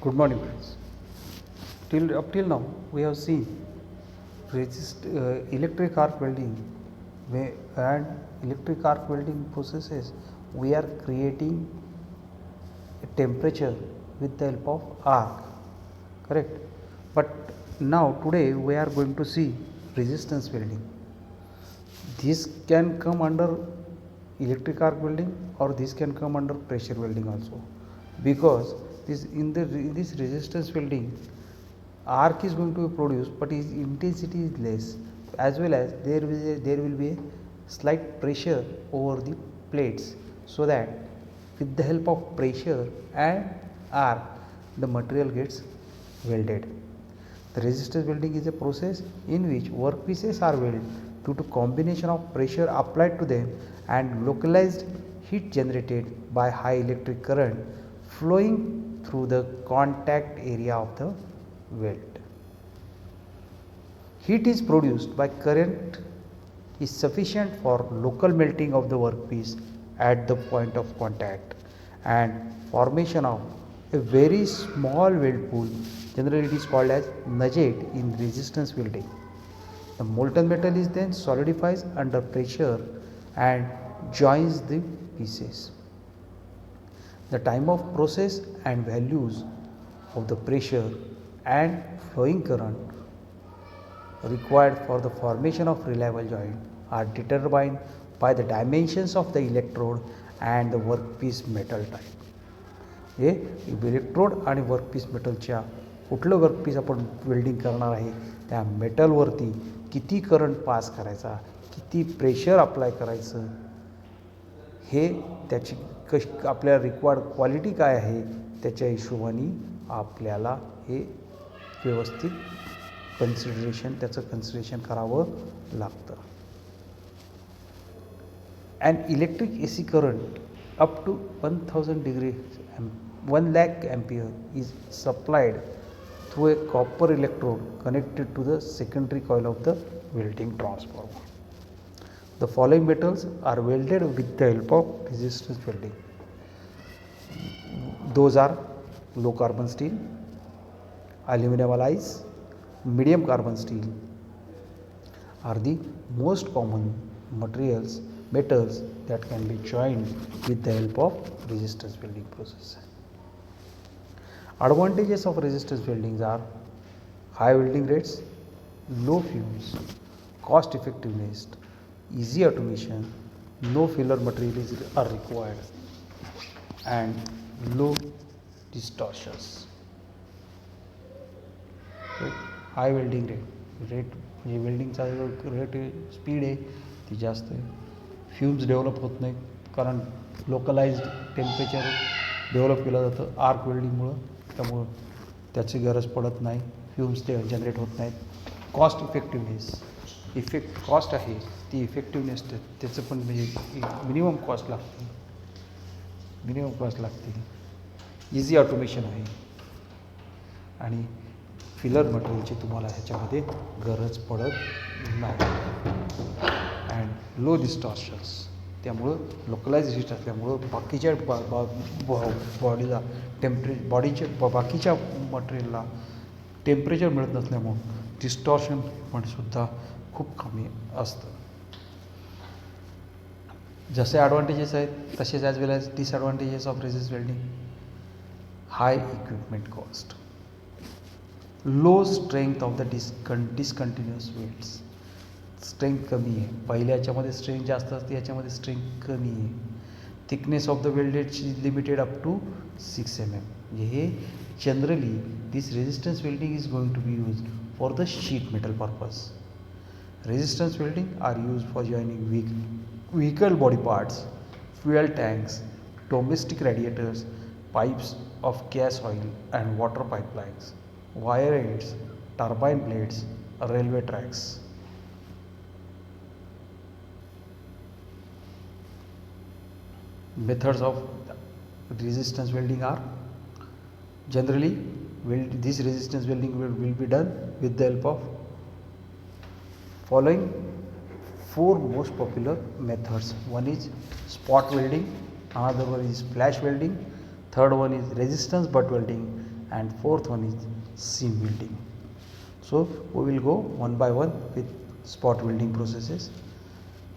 Good morning, friends. Up till now, we have seen electric arc welding and electric arc welding processes. We are creating a temperature with the help of arc, correct? But now today we are going to see resistance welding. This can come under electric arc welding, or this can come under pressure welding also, because this resistance welding arc is going to be produced, but its intensity is less, as well as there will be a slight pressure over the plates, so that with the help of pressure and arc the material gets welded. The resistance welding is a process in which workpieces are welded due to combination of pressure applied to them and localized heat generated by high electric current flowing through the contact area of the weld. Heat is produced by current is sufficient for local melting of the workpiece at the point of contact and formation of a very small weld pool. Generally it is called as nugget in resistance welding. The molten metal is then solidifies under pressure and joins the pieces. The time of process and values of the pressure and flowing current required for the formation of reliable joint are determined by the dimensions of the electrode and the workpiece metal type. हे electrode आणि workpiece मेटलच्या कुठलं workpiece आपण welding करणार आहे त्या मेटलवरती किती current pass करायचा, किती प्रेशर अप्लाय करायचं, हे त्याची आपल्याला रिक्वायर्ड क्वालिटी काय आहे त्याच्या हिशोबाने आपल्याला हे व्यवस्थित कन्सिडरेशन करावं लागतं. An electric AC current up to 1000 degree 1 lakh ampere is supplied through a copper electrode connected to the secondary coil of the welding transformer. The following metals are welded with the help of resistance welding. Those are low carbon steel, aluminum alloys, medium carbon steel are the most common metals that can be joined with the help of resistance welding process. Advantages of resistance welding are high welding rates, low fumes, cost effectiveness, easy automation, no filler materials are required, and low distortions. High welding rate म्हणजे वेल्डिंगचा rate speed आहे ती जास्त आहे. Fumes develop होत नाहीत, कारण localised temperature develop केलं जातं आर्क वेल्डिंगमुळं, त्यामुळं त्याची गरज पडत नाही, फ्यूम्स ते जनरेट होत नाहीत. कॉस्ट इफेक्टिवनेस कॉस्ट आहे ती इफेक्टिवनेस त्याचं पण म्हणजे मिनिमम कॉस्ट लागते. इझी ऑटोमेशन आहे आणि फिलर मटेरियलची तुम्हाला ह्याच्यामध्ये गरज पडत नाही. अँड लो डिस्टॉर्शन्स, त्यामुळं लोकलाइज हिट असल्यामुळं बाकीच्या बॉडीला बाकीच्या मटेरियलला टेम्परेचर मिळत नसल्यामुळं डिस्टॉर्शन पण सुद्धा खूप कमी असतं. जसे ॲडव्हान्टेजेस आहेत तसेच as well as disadvantages of resist welding. High equipment cost, low strength of the discontinuous welds, strength कमी आहे. पहिल्या याच्यामध्ये स्ट्रेंथ जास्त असते, याच्यामध्ये स्ट्रेंथ कमी आहे. Thickness of the welded is limited up to 6 mm. हे generally this resistance welding is going to be used for the sheet metal purpose. Resistance welding are used for joining vehicle body parts, fuel tanks, domestic radiators, pipes of gas oil and water pipelines, wire ends, turbine blades, railway tracks. Methods of resistance welding are generally this resistance welding will be done with the help of following 4 most popular methods. One is spot welding, another one is flash welding, third one is resistance butt welding, and fourth one is seam welding. So we will go one by one with spot welding processes.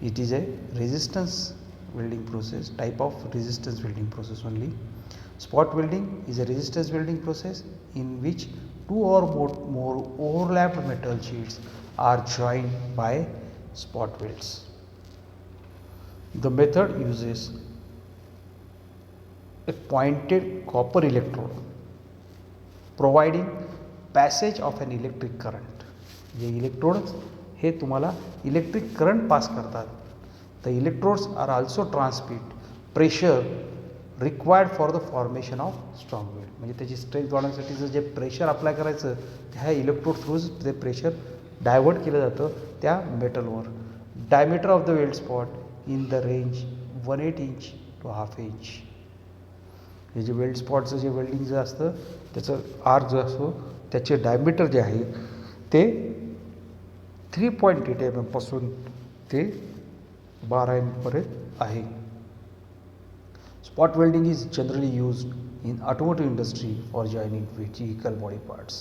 It is a resistance welding process, type of resistance welding process only. Spot welding is a resistance welding process in which two or more overlapped metal sheets are joined by spot welds. The method uses a pointed copper electrode providing passage of an electric current. जे electrodes हे तुम्हाला electric current pass करतात. The electrodes are also transmit pressure required for the formation of strong weld. म्हणजे त्याची strength वाढवण्यासाठीचं जे pressure apply करायचं ह्या electrode थ्रूच ते प्रेशर डायवर्ट केलं जातं त्या मेटलवर. Diameter of the weld spot in the range 1/8 inch to 1/2 inch. हे जे वेल्ड स्पॉटचं जे वेल्डिंग जे असतं त्याचं आर्क जो असतो त्याचे डायमीटर जे आहे ते 3.8 mm पासून ते 12 mm पर्यंत आहे. Spot welding is generally used in automotive industry for joining vehicle body parts.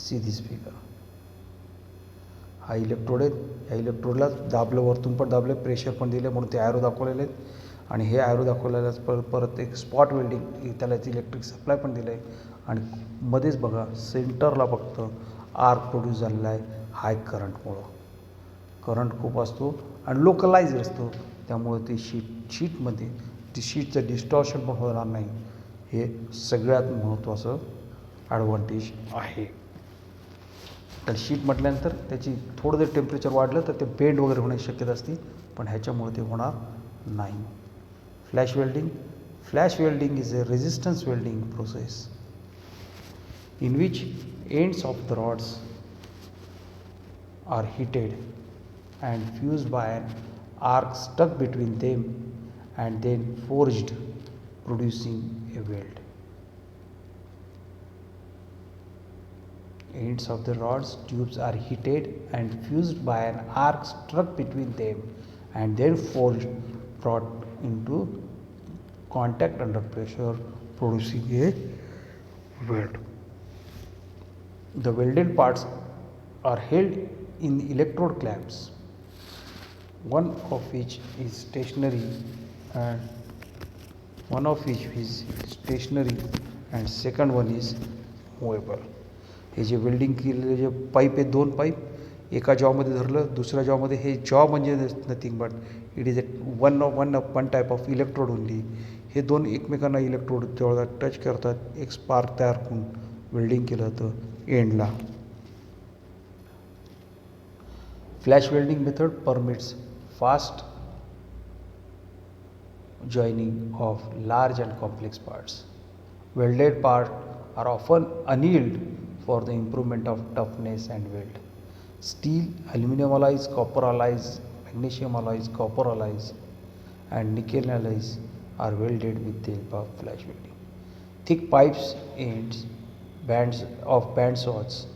See this figure. हा इलेक्ट्रोड आहे. या इलेक्ट्रोडला दाबलं, वरतून पण दाबलं, प्रेशर पण दिले म्हणून ते ॲरो दाखवलेले आहेत आणि हे ॲरो दाखवलेल्याच परत एक स्पॉट वेल्डिंग त्याला इलेक्ट्रिक सप्लाय पण दिलं आहे आणि मध्येच बघा सेंटरला फक्त आर्क प्रोड्यूस झालेला आहे हाय करंटमुळं. करंट खूप असतो आणि लोकलाइज असतो त्यामुळे ते शीटमध्ये ती शीटचं डिस्टॉर्शन पण होणार नाही. हे सगळ्यात महत्त्वाचं ॲडव्हान्टेज आहे. तर शीट म्हटल्यानंतर त्याची थोडं जर टेम्परेचर वाढलं तर ते बेंड वगैरे होण्याची शक्यता असते पण ह्याच्यामुळे ते होणार नाही. Flash welding. Flash welding is a resistance welding process in which ends of the rods are heated and fused by an arc stuck between them and then forged, producing a weld. Ends of the rods tubes are heated and fused by an arc struck between them and then forged, brought into contact under pressure, producing a weld. The welded parts are held in electrode clamps, one of which is stationary and second one is movable. हे जे welding केलेले जे pipe आहेत, दोन pipe एका जॉमध्ये धरलं, दुसऱ्या जॉमध्ये, हे जॉ म्हणजे nothing but it is one type of electrode only. हे दोन एकमेकांना इलेक्ट्रोड जेव्हा टच करतात एक स्पार्क तयार करून वेल्डिंग केलं जातं एंडला. Flash welding method permits fast joining of large and complex parts. Welded parts are often annealed for the improvement of toughness and weld. Steel, aluminum alloys, copper alloys, magnesium alloys, copper alloys and nickel alloys are welded with the help of flash welding. Thick pipes, ends, band saws,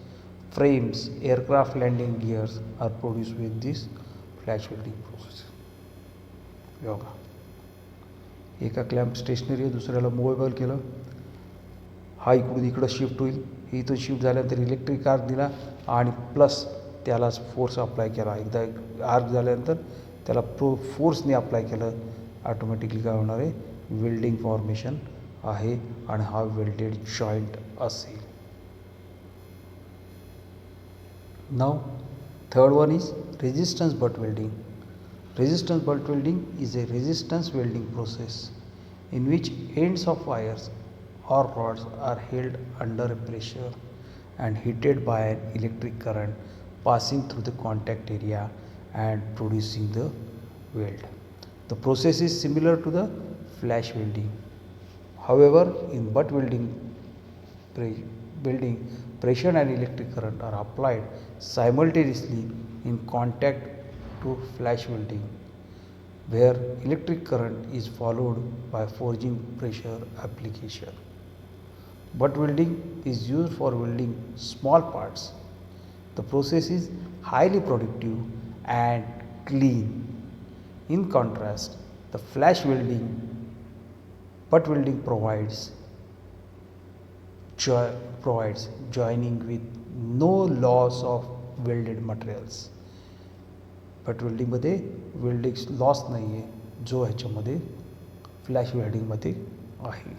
frames, aircraft landing gears are produced with this flash welding process. Yoga एका clamp stationery आहे, दुसऱ्याला movable केलं, हा इकडून इकडं shift होईल, इथून shift झाल्यानंतर इलेक्ट्रिक आर्क दिला आणि प्लस त्यालाच फोर्स अप्लाय केला. एकदा आर्क झाल्यानंतर त्याला फोर्सने अप्लाय केलं, ऑटोमॅटिकली काय होणार आहे, वेल्डिंग फॉर्मेशन आहे आणि हा वेल्डेड जॉईंट असेल. Now third one is resistance butt welding. Resistance butt welding is a resistance welding process in which ends of wires or rods are held under pressure and heated by an electric current passing through the contact area and producing the weld. The process is similar to the flash welding. However, in butt welding, pressure and electric current are applied simultaneously in contact to flash welding, where electric current is followed by forging pressure application. Butt welding is used for welding small parts. The process is highly productive and clean. In contrast, the butt welding provides provides joining with no loss of welded materials. Butt वेल्डिंगमध्ये welding loss नाही आहे जो ह्याच्यामध्ये flash वेल्डिंगमध्ये आहे.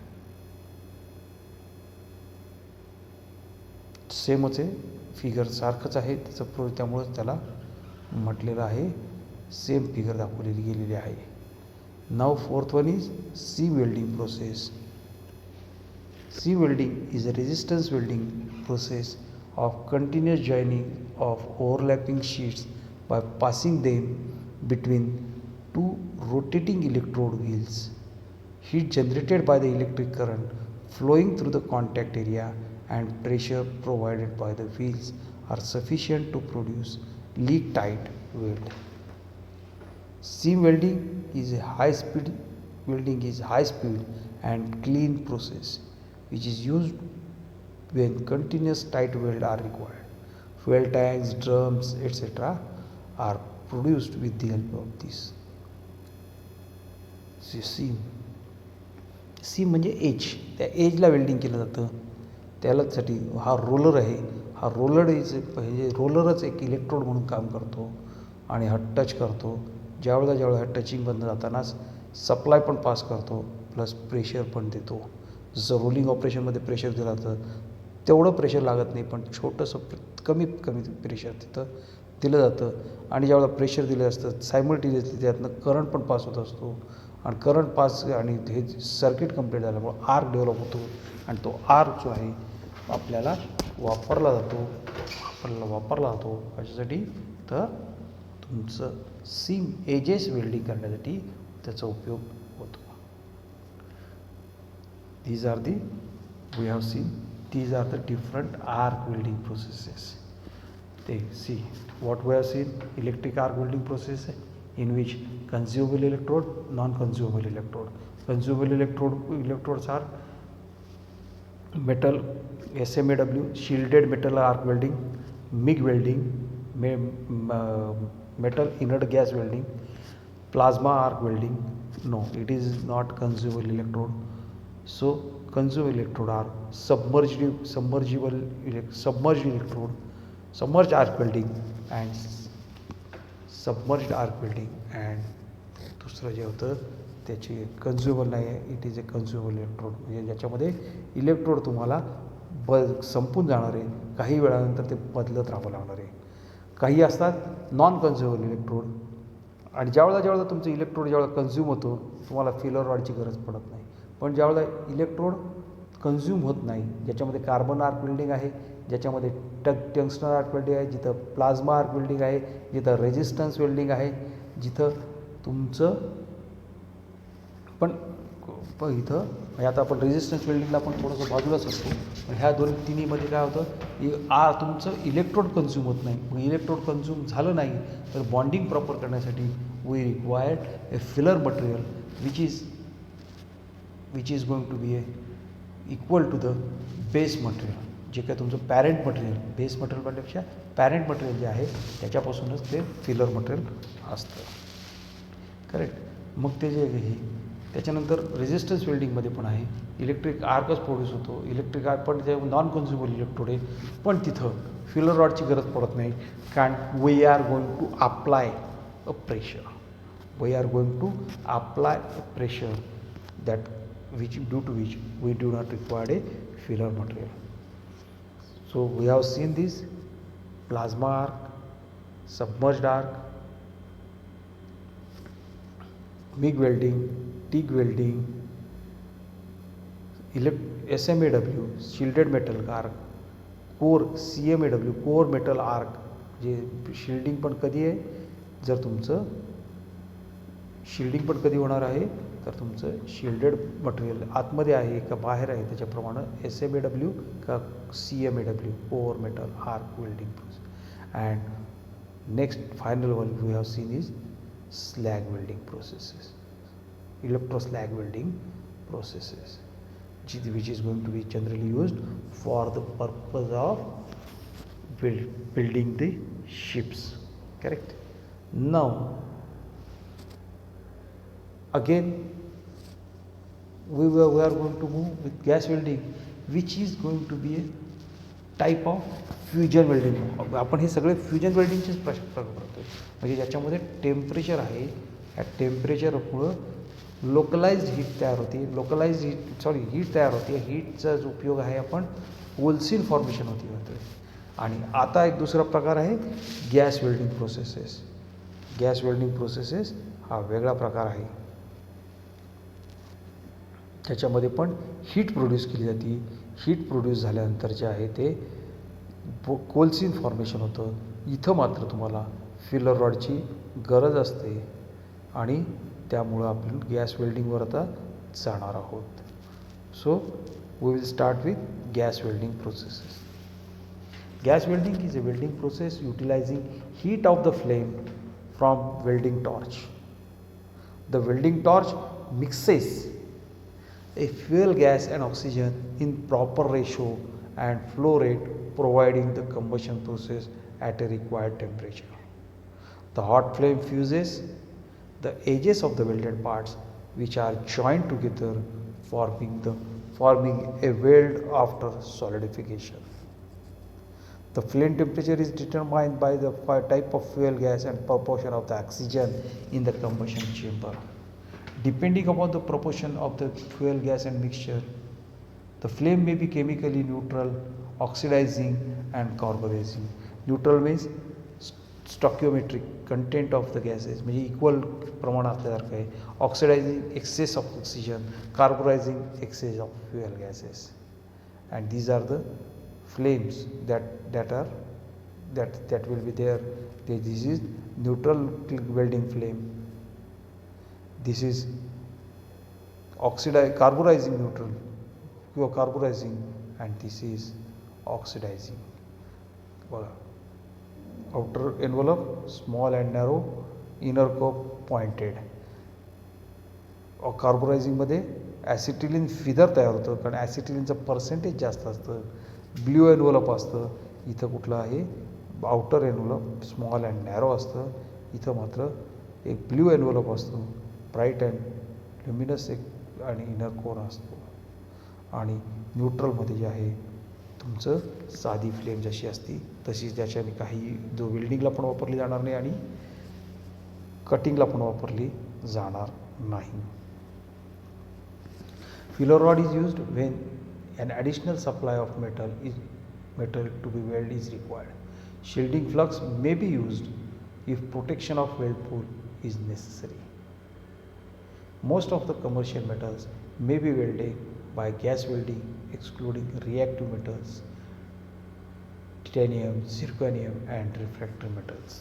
सेमच आहे, figure सारखंच आहे त्याचं त्यामुळंच त्याला म्हटलेलं आहे, सेम फिगर दाखवलेली गेलेली आहे. Now fourth one is seam welding process. Seam welding is a resistance welding process of continuous joining of overlapping sheets by passing them between two rotating electrode wheels. Heat generated by the electric current flowing through the contact area and pressure provided by the wheels are sufficient to produce leak tight weld. Seam welding is a high speed and clean process which is used when continuous tight weld are required. Fuel tanks, drums, etc. are produced with the help of this. Seam म्हणजे edge, त्या एजला welding केलं जातं. त्यालासाठी हा roller आहे, हा रोलरच एक electrode म्हणून काम करतो आणि हा टच करतो. ज्यावेळेला हा टचिंग बंद जातानाच सप्लाय पण पास करतो प्लस प्रेशर पण देतो. जसं रोलिंग ऑपरेशनमध्ये प्रेशर दिलं जातं तेवढं प्रेशर लागत नाही, पण छोटंसं कमी प्रेशर तिथं दिलं जातं. आणि ज्यावेळेला प्रेशर दिलं असतं सायमल्टेनियसली त्यातनं करंट पण पास होत असतो आणि करंट पास आणि हे सर्किट कंप्लीट झाल्यामुळं आर्क डेव्हलप होतो आणि तो आर्क जो आहे आपल्याला वापरला जातो कशासाठी तर तुमचं सीम एजेस वेल्डिंग करण्यासाठी त्याचा उपयोग होतो. These are the different arc welding processes. See what we have seen: electric arc welding process in which consumable electrode, non-consumable electrode. Consumable electrodes are metal SMAW, shielded metal arc welding, MIG welding, metal inert gas welding, plasma arc welding. No, it is not consumable electrode. So consumable electrode are submerged arc welding and submerged arc welding. and दुसरं जे होतं त्याची कन्झ्युमेबल नाही आहे, it is a कन्झ्युमेबल electrode, म्हणजे ज्याच्यामध्ये electrode तुम्हाला संपून जाणार आहे, काही वेळानंतर ते बदलत राहावं लागणार आहे. काही असतात नॉन कन्झ्युमेबल इलेक्ट्रोड, आणि ज्यावेळेला तुमचं इलेक्ट्रोड कन्झ्युम होतो तुम्हाला फेलर रॉडची गरज पडत नाही. पण ज्यावेळेला इलेक्ट्रोड कन्झ्युम होत नाही, ज्याच्यामध्ये कार्बन आर्क वेल्डिंग आहे, ज्याच्यामध्ये टंगस्टन आर्क वेल्डिंग आहे, जिथं प्लाझ्मा आर्क वेल्डिंग आहे, जिथं रेजिस्टन्स वेल्डिंग आहे, जिथं तुमचं पण इथं म्हणजे आता आपण रेजिस्टन्स वेल्डिंगला पण थोडंसं बाजूलाच असतो. पण ह्या तिन्हीमध्ये काय होतं, तुमचं इलेक्ट्रोड कन्झ्युम होत नाही. मग इलेक्ट्रोड कन्झ्युम झालं नाही तर बॉन्डिंग प्रॉपर करण्यासाठी we required a filler material which is going to be equal to the base material. जे काय तुमचं पॅरेंट मटेरियल, बेस मटेरियल म्हणण्यापेक्षा पॅरेंट मटेरियल जे आहे त्याच्यापासूनच ते फिलर मटेरियल असतं. करेक्ट. मग ते जे हे त्याच्यानंतर रेजिस्टन्स वेल्डिंगमध्ये पण आहे, इलेक्ट्रिक आर्कच प्रोड्यूस होतो. इलेक्ट्रिक आर्क पण ते नॉन कन्झ्युमेबल इलेक्ट्रोड आहे, पण तिथं फिलर रॉडची गरज पडत नाही, कारण we are going to apply a pressure. Due to which we do not require a filler material. So we have seen this plasma arc, submerged arc, MIG welding, TIG welding, SMAW, shielded metal arc, core CMAW, core metal arc. जे shielding पण कधी आहे, जर तुमचं shielding पण कधी होणार आहे तर तुमचं शिल्डेड मटेरियल आतमध्ये आहे का बाहेर आहे त्याच्याप्रमाणे SMAW का CMAW, core metal arc welding process. And next final one we have seen is slag welding processes, electroslag welding processes, which is going to be generally used for the purpose of building the ships. Correct. Now again we are going to move with gas welding. Which is going to be a type of fusion welding. आपण हे सगळे fusion वेल्डिंगचेच प्रकार करतो आहे. म्हणजे ज्याच्यामध्ये temperature आहे, ह्या टेम्परेचरमुळं लोकलाइज्ड हीट तयार होते. हीट तयार होते. हीटचा जो उपयोग आहे आपण कोलसीन फॉर्मेशन होती होतो. आणि आता एक दुसरा प्रकार आहे gas welding processes. Gas welding processes हा वेगळा प्रकार आहे. त्याच्यामध्ये पण हीट प्रोड्यूस केली जाते. हीट प्रोड्यूस झाल्यानंतर जे आहे ते कोलसीन फॉर्मेशन होतं. इथं मात्र तुम्हाला फिलर रॉडची गरज असते आणि त्यामुळं आपण गॅस वेल्डिंगवर आता जाणार आहोत. So we will start with gas welding processes. Gas welding is a welding process utilizing heat of the flame from welding torch. The welding torch mixes a fuel gas and oxygen in proper ratio and flow rate, providing the combustion process at a required temperature. The hot flame fuses the edges of the welded parts which are joined together, forming a weld after solidification. The flame temperature is determined by the type of fuel gas and proportion of the oxygen in the combustion chamber. Depending upon the proportion of the fuel gas and mixture, the flame may be chemically neutral, oxidizing and carburizing. Neutral means stoichiometric content of the gases, म्हणजे equal प्रमाण असल्यासारखं आहे. Oxidising excess of oxygen, carburising excess of fuel gases. And these are the flames that will be there. This is neutral welding flame. This is carburizing neutral, pure carburizing, and this is oxidizing. Outer envelope small and narrow, inner core pointed. कार्बोरायझिंग मध्ये ॲसिटिलिन feather तयार होतं, कारण ॲसिटिलिनचं percentage जास्त असतं. Blue envelope असतं. इथं कुठलं आहे outer envelope small and narrow असतं. इथं मात्र एक ब्ल्यू एनवलप असतो, ब्राईट अँड ल्युमिनस एक आणि इनर कोर असतो. आणि न्यूट्रलमध्ये जे आहे तुमचं साधी फ्लेम जशी असती तशीच, ज्याच्याने काही जो वेल्डिंगला पण वापरली जाणार नाही आणि कटिंगला पण वापरली जाणार नाही. Filler rod is used when an additional supply of metal to be welded is required. Shielding flux may be used if protection of weld pool is necessary. Most of the commercial metals may be welded by gas welding, excluding reactive metals, titanium, zirconium, and refractory metals.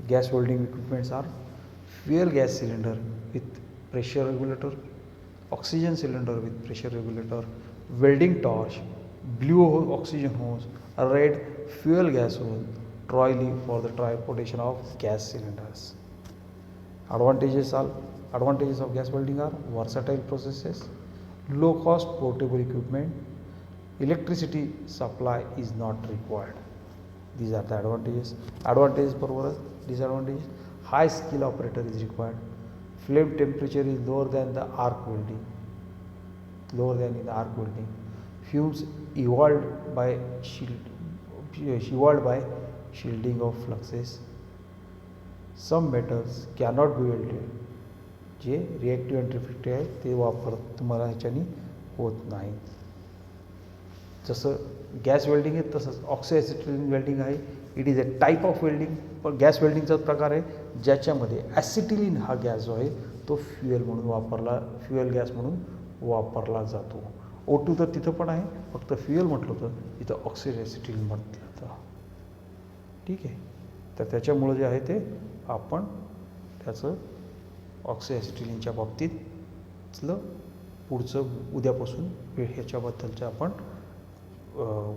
Gas welding equipments are fuel gas cylinder with pressure regulator, oxygen cylinder with pressure regulator, welding torch, blue oxygen hose, red fuel gas hose, trolley for the transportation of gas cylinders. Advantages of gas welding are versatile processes, low cost portable equipment, electricity supply is not required. These are the advantages. Disadvantages: high skill operator is required. Flame temperature is lower than in the arc welding. Fumes evolved by shielding of fluxes. Some metals cannot be welded. जे reactive and reflective आहे ते तुम्हाला ह्याच्यानी होत नाही. जसं gas welding आहे तसंच ऑक्सिॲसिटिलिन welding आहे. It is a type of welding. पण गॅस वेल्डिंगचाच प्रकार आहे ज्याच्यामध्ये ॲसिटिलिन हा गॅस जो आहे तो फ्युएल गॅस म्हणून वापरला जातो. O2 तर तिथं पण आहे, फक्त फ्युएल म्हटलं होतं तिथं ऑक्सिॲसिटिलिन म्हटलं जातं. ठीक आहे. तर त्याच्यामुळं जे आहे ते आपण त्याचं ऑक्सिॲसिटिलिनच्या बाबतीतलं पुढचं उद्यापासून ह्याच्याबद्दलचं आपण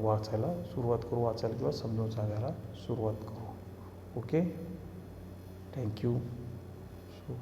वाचायला किंवा समजून सांगायला सुरुवात करू. Okay, thank you. सो